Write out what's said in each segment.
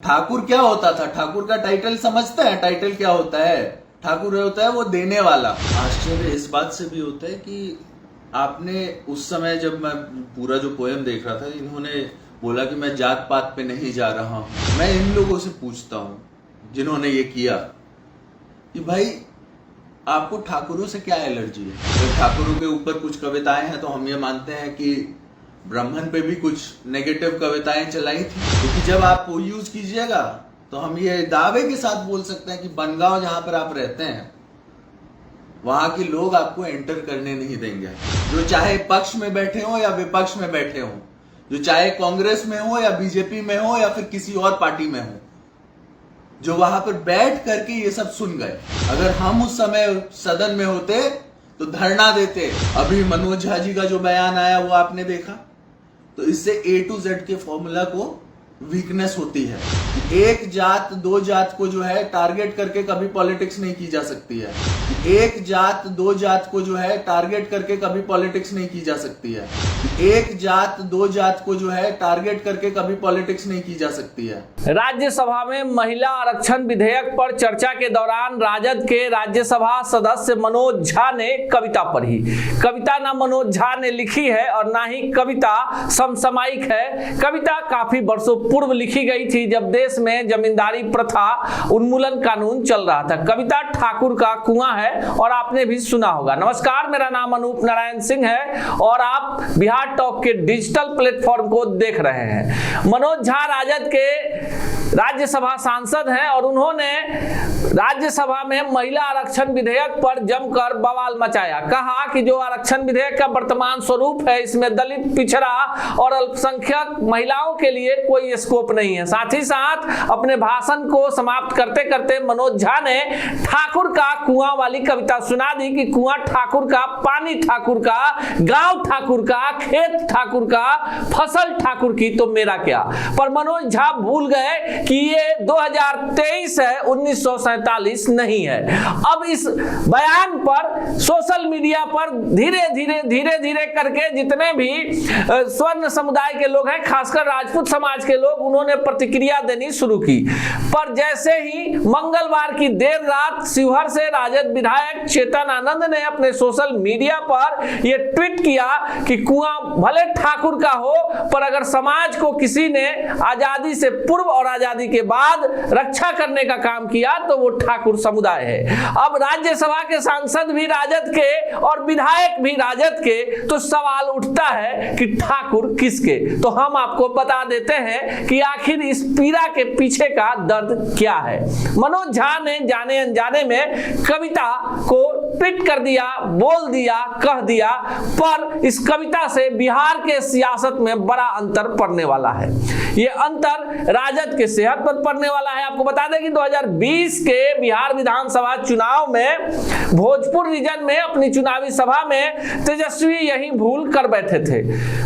ठाकुर क्या होता था? ठाकुर का टाइटल समझते हैं? टाइटल क्या होता है? ठाकुर होता है वो देने वाला। आश्चर्य इस बात से भी होता है कि आपने उस समय, जब मैं पूरा जो पोएम देख रहा था, इन्होंने बोला कि मैं जात पात पे नहीं जा रहा हूं। मैं इन लोगों से पूछता हूं जिन्होंने ये किया कि भाई आपको ठाकुरों से क्या एलर्जी है? तो ठाकुरों के ऊपर कुछ कविताएं हैं तो हम ये मानते हैं कि ब्राह्मण पे भी कुछ नेगेटिव कविताएं चलाई थी, क्योंकि जब आप वो यूज कीजिएगा तो हम ये दावे के साथ बोल सकते हैं कि बनगांव जहां पर आप रहते हैं वहां के लोग आपको एंटर करने नहीं देंगे। जो चाहे पक्ष में बैठे हो या विपक्ष में बैठे हो, जो चाहे कांग्रेस में हो या बीजेपी में हो या फिर किसी और पार्टी में हो, जो वहां पर बैठ करके ये सब सुन गए। अगर हम उस समय सदन में होते तो धरना देते। अभी मनोज झा जी का जो बयान आया वो आपने देखा, तो इससे A to Z के फॉर्मूला को वीकनेस होती है। एक जात दो जात को जो है टारगेट करके कभी पॉलिटिक्स नहीं की जा सकती है। एक जात दो जात को जो है टारगेट करके कभी पॉलिटिक्स नहीं की जा सकती है। एक जात दो जात को जो है टारगेट करके कभी पॉलिटिक्स नहीं की जा सकती है। राज्यसभा में महिला आरक्षण विधेयक पर चर्चा के दौरान राजद के राज्यसभा सदस्य मनोज झा ने कविता पढ़ी। कविता ना मनोज झा ने लिखी है और ना ही कविता समसामयिक है। कविता काफी वर्षों पूर्व लिखी गई थी, जब देश में जमींदारी प्रथा उन्मूलन कानून चल रहा था। कविता ठाकुर का कुआं है और आपने भी सुना होगा। नमस्कार, मेरा नाम अनूप नारायण सिंह है और आप बिहार टॉक के डिजिटल प्लेटफॉर्म को देख रहे हैं। मनोज झा राजद के राज्यसभा सांसद हैं और उन्होंने राज्यसभा में महिला आरक्षण विधेयक पर जमकर बवाल मचाया। कहा कि जो आरक्षण विधेयक का वर्तमान स्वरूप है, इसमें दलित, पिछड़ा और अल्पसंख्यक महिलाओं के लिए कोई स्कोप नहीं है। साथ ही साथ अपने भाषण को समाप्त करते करते मनोज झा ने ठाकुर का कुआं वाली कविता सुना दी कि कुआं ठाकुर का, पानी ठाकुर का, गांव ठाकुर का, खेत ठाकुर का, फसल ठाकुर की, तो मेरा क्या। पर मनोज झा भूल गए कि ये 2023 है, 1947 नहीं है। अब इस बयान पर सोशल मीडिया पर धीरे धीरे करके जितने भी स्वर्ण समुदाय के लोग हैं, खासकर राजपूत समाज के लोग, उन्होंने प्रतिक्रिया देनी शुरू की। पर जैसे ही मंगलवार की देर रात शिवहर से राजद विधायक चेतन आनंद ने अपने सोशल मीडिया पर यह ट्वीट किया कि कुआं भले ठाकुर का हो, पर अगर समाज को किसी ने आजादी से पूर्व और आजादी के बाद रक्षा करने का काम किया तो वो ठाकुर समुदाय है। अब राज्यसभा के सांसद भी राजद के और विधायक भी राजद के, तो सवाल उठता है कि ठाकुर किसके। तो हम आपको बता देते हैं कि आखिर इस पीड़ा के पीछे का दर्द क्या है। मनोज झा ने जाने अनजाने में कविता को ट्वीट कर दिया, बोल दिया, कह दिया, पर इस कविता से बिहार के सियासत में बड़ा अंतर पड़ने वाला है। ये अंतर राजद के सेहत पर पड़ने वाला है। आपको बता दें कि 2020 के बिहार विधानसभा चुनाव में भोजपुर रीजन में अपनी चुनावी सभा में तेजस्वी यही भूल कर बैठे थे।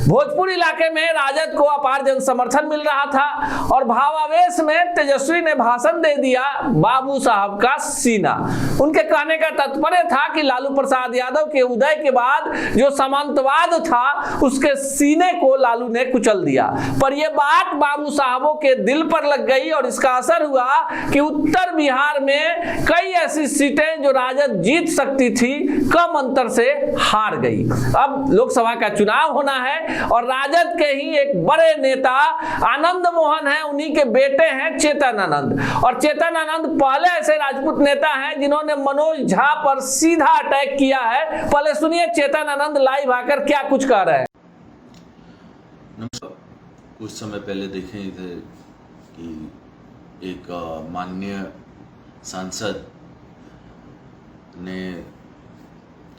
भोजपुर इलाके में राजद को अपार जन समर्थन मिल रहा था और भावावेश में तेजस्वी ने भाषण दे दिया बाबू साहब का सीना। उनके कहने का तात्पर्य था कि लालू प्रसाद यादव के उदय के बाद जो सामंतवाद था उसके सीने को लालू ने कुचल दिया। पर यह बात बाबू साहबों के दिल पर लग गई और इसका असर हुआ कि उत्तर बिहार में कई ऐसी सीटें जो राजद जीत सकती थी, कम अंतर से हार गई। अब लोकसभा का चुनाव होना है और राजद के ही एक बड़े नेता आनंद मोहन है, उन्हीं के बेटे हैं चेतन आनंद। और चेतन आनंद पहले ऐसे राजपूत नेता हैं जिन्होंने मनोज झा पर सीधा अटैक किया है। पहले सुनिए चेतन आनंद लाइव आकर क्या कुछ कह रहे हैं। कुछ समय पहले देखे ही थे कि एक माननीय सांसद ने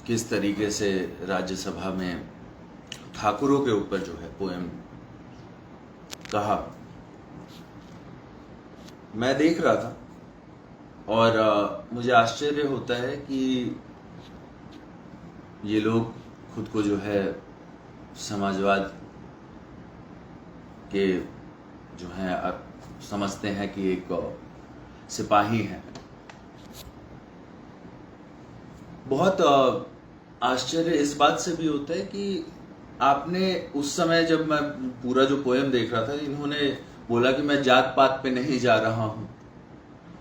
किस तरीके से राज्यसभा में ठाकुरों के ऊपर जो है पोएम कहा। मैं देख रहा था और मुझे आश्चर्य होता है कि ये लोग खुद को जो है समाजवाद के जो हैं समझते हैं कि एक सिपाही हैं। बहुत आश्चर्य इस बात से भी होता है कि आपने उस समय, जब मैं पूरा जो पोएम देख रहा था, इन्होंने बोला कि मैं जात पात पे नहीं जा रहा हूं,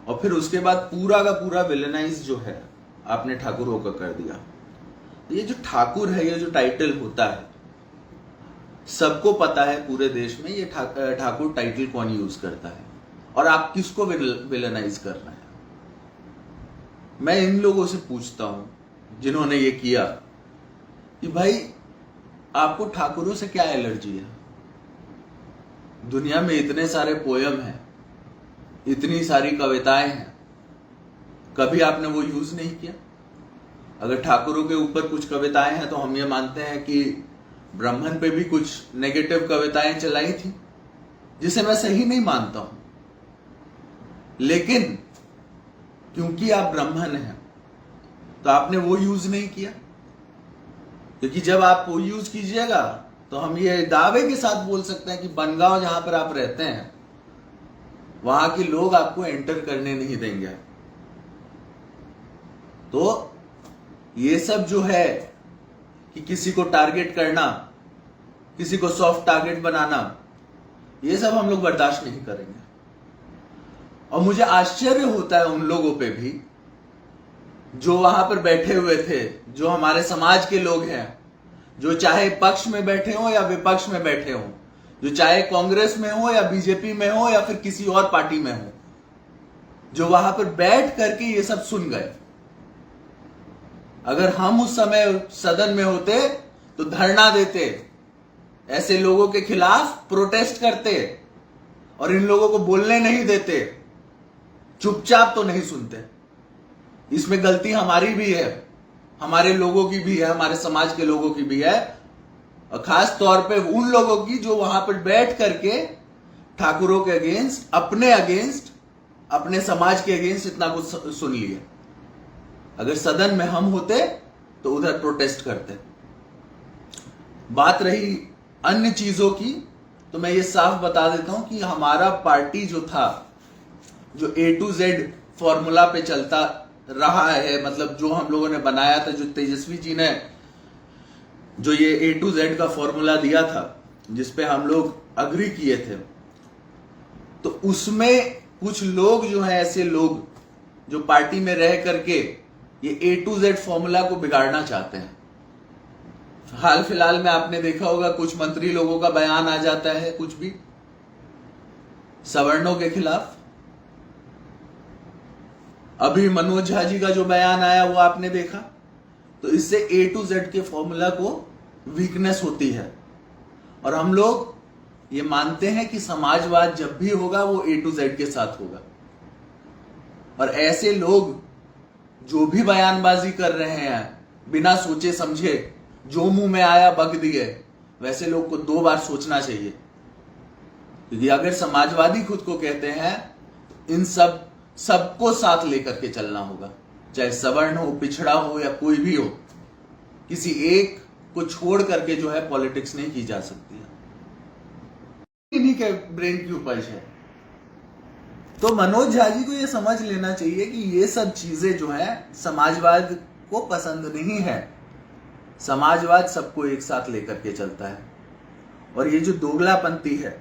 और फिर उसके बाद पूरा का पूरा विलेनाइज जो है आपने ठाकुरों का कर दिया। ये जो ठाकुर है, ये जो टाइटल होता है, सबको पता है पूरे देश में ये ठाकुर टाइटल कौन यूज करता है और आप किसको विलेनाइज कर रहे हैं। मैं इन लोगों से पूछता हूं जिन्होंने ये किया कि भाई आपको ठाकुरों से क्या एलर्जी है? दुनिया में इतने सारे पोयम हैं, इतनी सारी कविताएं हैं, कभी आपने वो यूज नहीं किया? अगर ठाकुरों के ऊपर कुछ कविताएं हैं तो हम ये मानते हैं कि ब्राह्मण पे भी कुछ नेगेटिव कविताएं चलाई थी, जिसे मैं सही नहीं मानता हूं, लेकिन क्योंकि आप ब्राह्मण हैं तो आपने वो यूज नहीं किया। क्योंकि जब आप वो यूज कीजिएगा तो हम ये दावे के साथ बोल सकते हैं कि बनगांव जहां पर आप रहते हैं वहां के लोग आपको एंटर करने नहीं देंगे। तो ये सब जो है कि किसी को टारगेट करना, किसी को सॉफ्ट टारगेट बनाना, ये सब हम लोग बर्दाश्त नहीं करेंगे। और मुझे आश्चर्य होता है उन लोगों पे भी जो वहां पर बैठे हुए थे, जो हमारे समाज के लोग हैं, जो चाहे पक्ष में बैठे हो या विपक्ष में बैठे हो, जो चाहे कांग्रेस में हो या बीजेपी में हो या फिर किसी और पार्टी में हो, जो वहां पर बैठ करके ये सब सुन गए। अगर हम उस समय सदन में होते तो धरना देते, ऐसे लोगों के खिलाफ प्रोटेस्ट करते और इन लोगों को बोलने नहीं देते, चुपचाप तो नहीं सुनते। इसमें गलती हमारी भी है, हमारे लोगों की भी है, हमारे समाज के लोगों की भी है, और खास तौर पे उन लोगों की जो वहां पर बैठ करके ठाकुरों के अगेंस्ट, अपने समाज के अगेंस्ट इतना कुछ सुन लिए। अगर सदन में हम होते तो उधर प्रोटेस्ट करते। बात रही अन्य चीजों की, तो मैं ये साफ बता देता हूं कि हमारा पार्टी जो था, जो A to Z फॉर्मूला पे चलता रहा है, मतलब जो हम लोगों ने बनाया था, जो तेजस्वी जी ने जो ये A to Z का फॉर्मूला दिया था, जिसपे हम लोग अग्री किए थे, तो उसमें कुछ लोग जो हैं, ऐसे लोग जो पार्टी में रह करके ये A to Z फॉर्मूला को बिगाड़ना चाहते हैं। हाल फिलहाल में आपने देखा होगा कुछ मंत्री लोगों का बयान आ जाता है कुछ भी सवर्णों के खिलाफ। अभी मनोज झा जी का जो बयान आया वो आपने देखा। तो इससे A to Z के फॉर्मूला को वीकनेस होती है, और हम लोग ये मानते हैं कि समाजवाद जब भी होगा वो A to Z के साथ होगा। और ऐसे लोग जो भी बयानबाजी कर रहे हैं बिना सोचे समझे, जो मुंह में आया बक दिए, वैसे लोग को 2 बार सोचना चाहिए। क्योंकि अगर समाजवादी खुद को कहते हैं, इन सबको साथ लेकर के चलना होगा, चाहे सवर्ण हो, पिछड़ा हो या कोई भी हो, किसी एक को छोड़ करके जो है पॉलिटिक्स नहीं की जा सकती है। इन्हीं के ब्रेन की उपज है। तो मनोज झा जी को ये समझ लेना चाहिए कि ये सब चीजें जो है समाजवाद को पसंद नहीं है। समाजवाद सबको एक साथ लेकर के चलता है, और ये जो दोगलापंथी है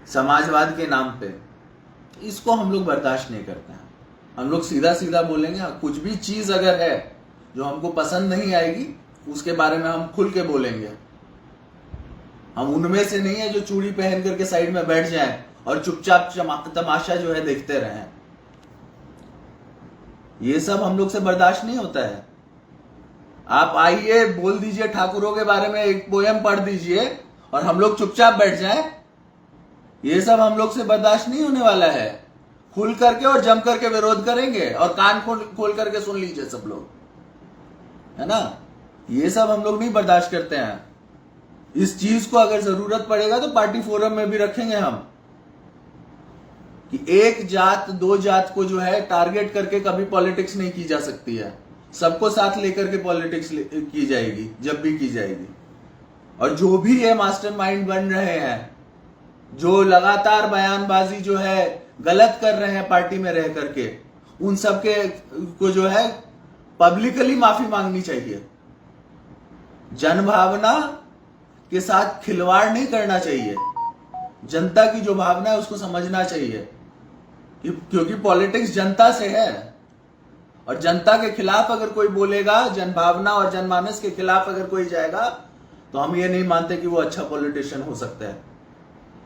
समाजवाद के नाम पे, इसको हम लोग बर्दाश्त नहीं करते हैं। हम लोग सीधा सीधा बोलेंगे, कुछ भी चीज अगर है जो हमको पसंद नहीं आएगी उसके बारे में हम खुल के बोलेंगे। हम उनमें से नहीं है जो चूड़ी पहन करके साइड में बैठ जाएं और चुपचाप तमाशा जो है देखते रहें। ये सब हम लोग से बर्दाश्त नहीं होता है। आप आइए, बोल दीजिए ठाकुरों के बारे में एक पोयम पढ़ दीजिए और हम लोग चुपचाप बैठ जाएं, ये सब हम लोग से बर्दाश्त नहीं होने वाला है। खुल करके और जम करके विरोध करेंगे, और कान खोल करके सुन लीजिए सब लोग, है ना। ये सब हम लोग नहीं बर्दाश्त करते हैं। इस चीज को अगर जरूरत पड़ेगा तो पार्टी फोरम में भी रखेंगे हम, कि एक जात 2 जात को जो है टारगेट करके कभी पॉलिटिक्स नहीं की जा सकती है। सबको साथ लेकर के पॉलिटिक्स की जाएगी जब भी की जाएगी। और जो भी ये मास्टरमाइंड बन रहे हैं, जो लगातार बयानबाजी जो है गलत कर रहे हैं पार्टी में रह करके, उन सब के को जो है पब्लिकली माफी मांगनी चाहिए। जनभावना के साथ खिलवाड़ नहीं करना चाहिए। जनता की जो भावना है उसको समझना चाहिए क्योंकि पॉलिटिक्स जनता से है और जनता के खिलाफ अगर कोई बोलेगा, जनभावना और जनमानस के खिलाफ अगर कोई जाएगा तो हम ये नहीं मानते कि वो अच्छा पॉलिटिशियन हो सकता है।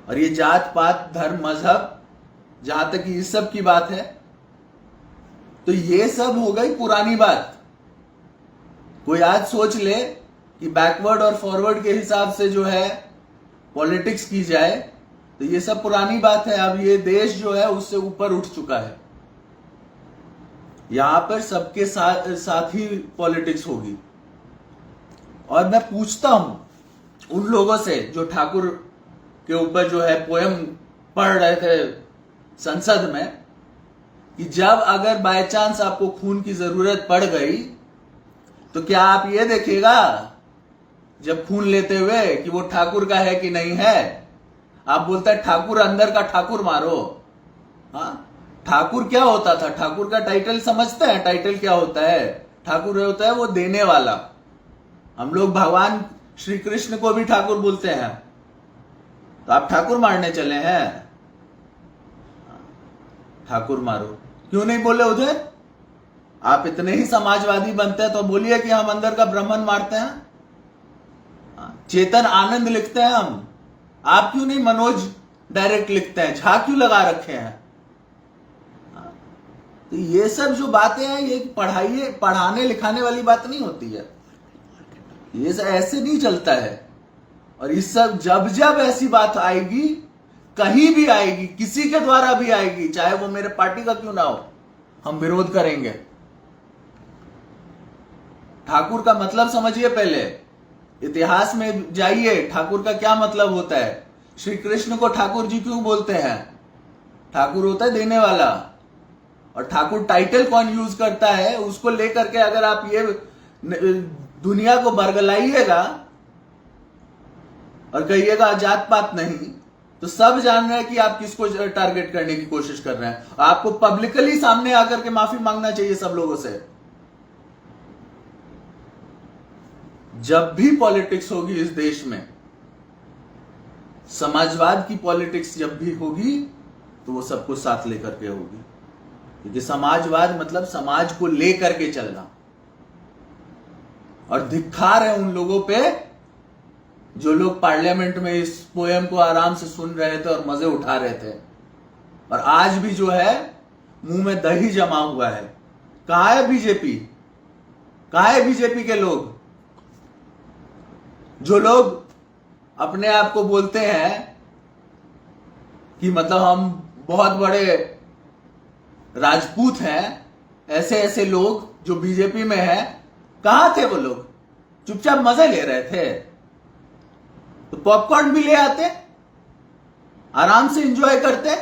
और ये जात पात धर्म मजहब जहां तक इस सब की बात है तो ये सब हो गई पुरानी बात। कोई आज सोच ले कि बैकवर्ड और फॉरवर्ड के हिसाब से जो है पॉलिटिक्स की जाए तो ये सब पुरानी बात है। अब ये देश जो है उससे ऊपर उठ चुका है। यहां पर सबके साथ ही पॉलिटिक्स होगी। और मैं पूछता हूं उन लोगों से जो ठाकुर के ऊपर जो है पोयम पढ़ रहे थे संसद में कि जब अगर बाय चांस आपको खून की जरूरत पड़ गई तो क्या आप ये देखेगा जब खून लेते हुए कि वो ठाकुर का है कि नहीं है? आप बोलते हैं ठाकुर अंदर का ठाकुर मारो। हाँ, ठाकुर क्या होता था? ठाकुर का टाइटल समझते हैं? टाइटल क्या होता है? ठाकुर होता है वो देने वाला। हम लोग भगवान श्री कृष्ण को भी ठाकुर बोलते हैं। तो आप ठाकुर मारने चले हैं? ठाकुर मारो क्यों नहीं बोले उधर? आप इतने ही समाजवादी बनते हैं तो बोलिए कि हम अंदर का ब्राह्मण मारते हैं। चेतन आनंद लिखते हैं हम, आप क्यों नहीं मनोज डायरेक्ट लिखते हैं? झा क्यों लगा रखे हैं? तो ये सब जो बातें हैं ये पढ़ाने लिखाने वाली बात नहीं होती है। ये सब ऐसे नहीं चलता है। और इस सब जब जब ऐसी बात आएगी, कहीं भी आएगी, किसी के द्वारा भी आएगी, चाहे वो मेरे पार्टी का क्यों ना हो, हम विरोध करेंगे। ठाकुर का मतलब समझिए, पहले इतिहास में जाइए, ठाकुर का क्या मतलब होता है। श्री कृष्ण को ठाकुर जी क्यों बोलते हैं? ठाकुर होता है देने वाला। और ठाकुर टाइटल कौन यूज करता है उसको लेकर के अगर आप ये दुनिया को बरगलाइएगा और कहिएगा जात पात नहीं, तो सब जान रहे हैं कि आप किसको टारगेट करने की कोशिश कर रहे हैं। आपको पब्लिकली सामने आकर के माफी मांगना चाहिए सब लोगों से। जब भी पॉलिटिक्स होगी इस देश में, समाजवाद की पॉलिटिक्स जब भी होगी तो वो सबको साथ लेकर के होगी। क्योंकि समाजवाद मतलब समाज को लेकर के चलना। और धिक्कार है उन लोगों पे जो लोग पार्लियामेंट में इस पोएम को आराम से सुन रहे थे और मजे उठा रहे थे, और आज भी जो है मुंह में दही जमा हुआ है। कहां है बीजेपी? कहां है बीजेपी के लोग? जो लोग अपने आप को बोलते हैं कि मतलब हम बहुत बड़े राजपूत हैं, ऐसे ऐसे लोग जो बीजेपी में हैं, कहां थे वो लोग? चुपचाप मजे ले रहे थे। तो पॉपकॉर्न भी ले आते, आराम से एंजॉय करते।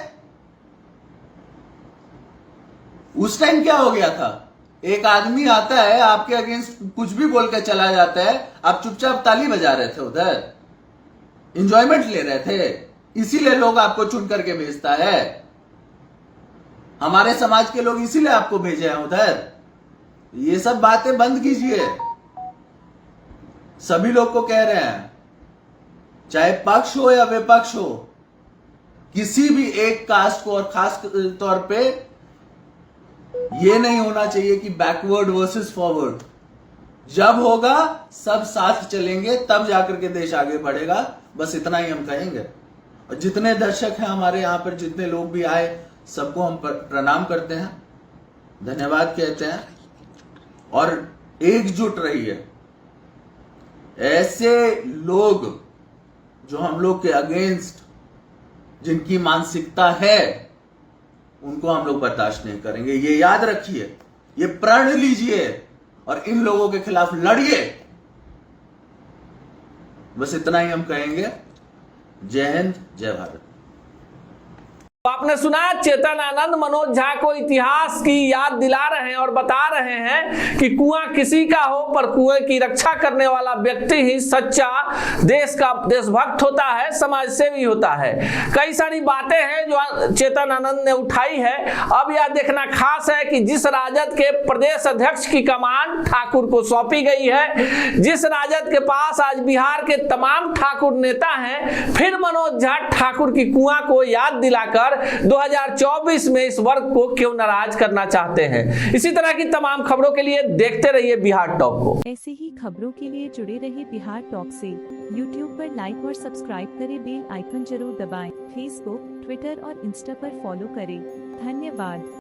उस टाइम क्या हो गया था? एक आदमी आता है आपके अगेंस्ट कुछ भी बोल के चला जाता है, आप चुपचाप ताली बजा रहे थे उधर, एंजॉयमेंट ले रहे थे। इसीलिए लोग आपको चुन करके भेजता है। हमारे समाज के लोग इसीलिए आपको भेजे हैं उधर। ये सब बातें बंद कीजिए। सभी लोग को कह रहे हैं, चाहे पक्ष हो या विपक्ष हो, किसी भी एक कास्ट को, और खास तौर पे ये नहीं होना चाहिए कि बैकवर्ड वर्सेस फॉरवर्ड। जब होगा सब साथ चलेंगे तब जाकर के देश आगे बढ़ेगा। बस इतना ही हम कहेंगे। और जितने दर्शक हैं हमारे यहाँ पर, जितने लोग भी आए, सबको हम प्रणाम करते हैं, धन्यवाद कहते हैं। और एकजुट रहिए। ऐसे लोग जो हम लोग के अगेंस्ट, जिनकी मानसिकता है, उनको हम लोग बर्दाश्त नहीं करेंगे। ये याद रखिए, ये प्रण लीजिए और इन लोगों के खिलाफ लड़िए। बस इतना ही हम कहेंगे। जय हिंद, जय भारत। आपने सुना चेतन आनंद मनोज झा को इतिहास की याद दिला रहे हैं और बता रहे हैं कि कुआं किसी का हो पर कुएं की रक्षा करने वाला व्यक्ति ही सच्चा देश का देशभक्त होता है, समाज सेवी होता है। कई सारी बातें हैं जो चेतन आनंद ने उठाई है। अब यह देखना खास है कि जिस राजद के प्रदेश अध्यक्ष की कमान ठाकुर को सौंपी गई है, जिस राजद के पास आज बिहार के तमाम ठाकुर नेता हैं, फिर मनोज झा ठाकुर की कुआं को याद दिलाकर 2024 में इस वर्ग को क्यों नाराज करना चाहते हैं। इसी तरह की तमाम खबरों के लिए देखते रहिए बिहार टॉक को। ऐसे ही खबरों के लिए जुड़े रहिए बिहार टॉक से। यूट्यूब पर लाइक और सब्सक्राइब करें, बेल आइकन जरूर दबाएं। फेसबुक, ट्विटर और इंस्टा पर फॉलो करें। धन्यवाद।